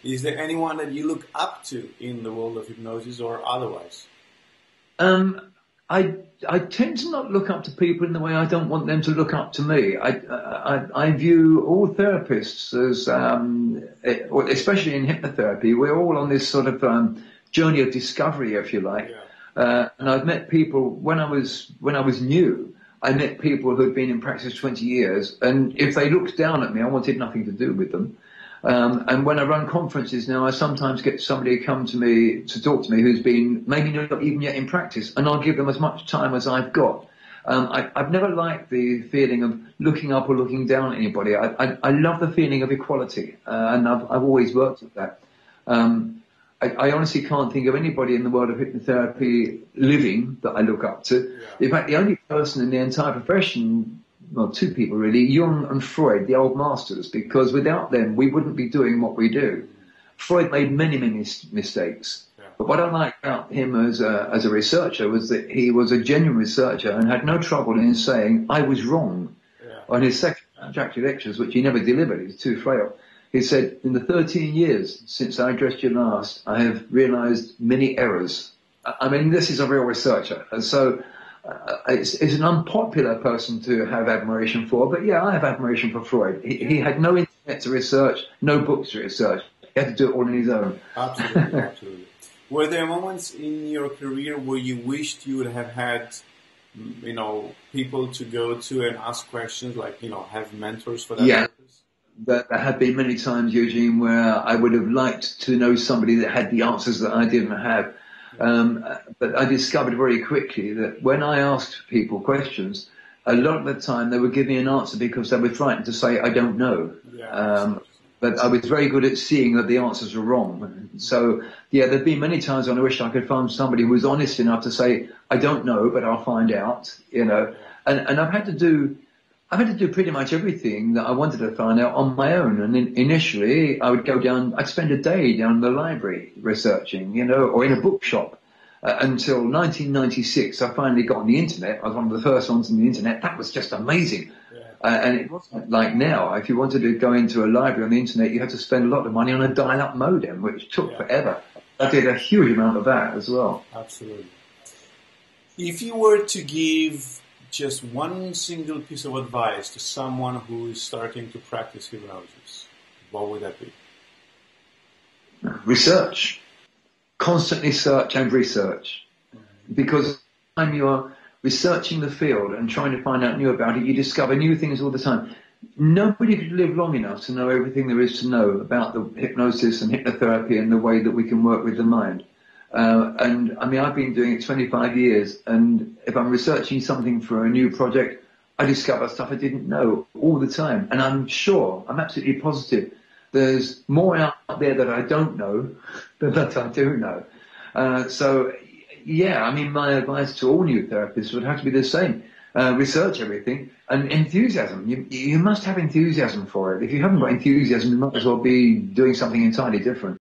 Is there anyone that you look up to in the world of hypnosis or otherwise? I tend to not look up to people in the way I don't want them to look up to me. I view all therapists as, especially in hypnotherapy, we're all on this sort of journey of discovery, if you like. Yeah. And I've met people when I was new. I met people who had been in practice 20 years, and if they looked down at me, I wanted nothing to do with them. And when I run conferences now, I sometimes get somebody come to me to talk to me who's been maybe not even yet in practice, and I'll give them as much time as I've got. I've never liked the feeling of looking up or looking down at anybody. I love the feeling of equality, and I've always worked at that. I honestly can't think of anybody in the world of hypnotherapy living that I look up to. Yeah. In fact, the only person in the entire profession, well, two people really, Jung and Freud, the old masters, because without them, we wouldn't be doing what we do. Freud made many mistakes. Yeah. But what I like about him as a researcher was that he was a genuine researcher and had no trouble in saying, I was wrong. Yeah. On his second introductory lectures, which he never delivered, he was too frail. He said, in the 13 years since I addressed you last, I have realized many errors. I mean, this is a real researcher. And so it's an unpopular person to have admiration for. But yeah, I have admiration for Freud. He had no internet to research, no books to research. He had to do it all on his own. Absolutely, absolutely. Were there moments in your career where you wished you would have had, people to go to and ask questions, like, have mentors for that purpose? There have been many times, Eugene, where I would have liked to know somebody that had the answers that I didn't have. But I discovered very quickly that when I asked people questions, a lot of the time they would give me an answer because they were frightened to say, I don't know. But I was very good at seeing that the answers were wrong. So, yeah, there have been many times when I wish I could find somebody who was honest enough to say, I don't know, but I'll find out, And I've had to do pretty much everything that I wanted to find out on my own. And initially, I would I'd spend a day down in the library researching, or in a bookshop. Until 1996, I finally got on the internet. I was one of the first ones on the internet. That was just amazing. And it wasn't like now. If you wanted to go into a library on the internet, you had to spend a lot of money on a dial-up modem, which took forever. I did a huge amount of that as well. Absolutely. If you were to give just one single piece of advice to someone who is starting to practice hypnosis, what would that be? Research. Constantly search and research. Because when you're researching the field and trying to find out new about it, you discover new things all the time. Nobody could live long enough to know everything there is to know about the hypnosis and hypnotherapy and the way that we can work with the mind. And I mean, I've been doing it 25 years, and if I'm researching something for a new project, I discover stuff I didn't know all the time. And I'm absolutely positive, there's more out there that I don't know than that I do know. So, yeah, I mean, my advice to all new therapists would have to be the same. Research everything, and enthusiasm. You must have enthusiasm for it. If you haven't got enthusiasm, you might as well be doing something entirely different.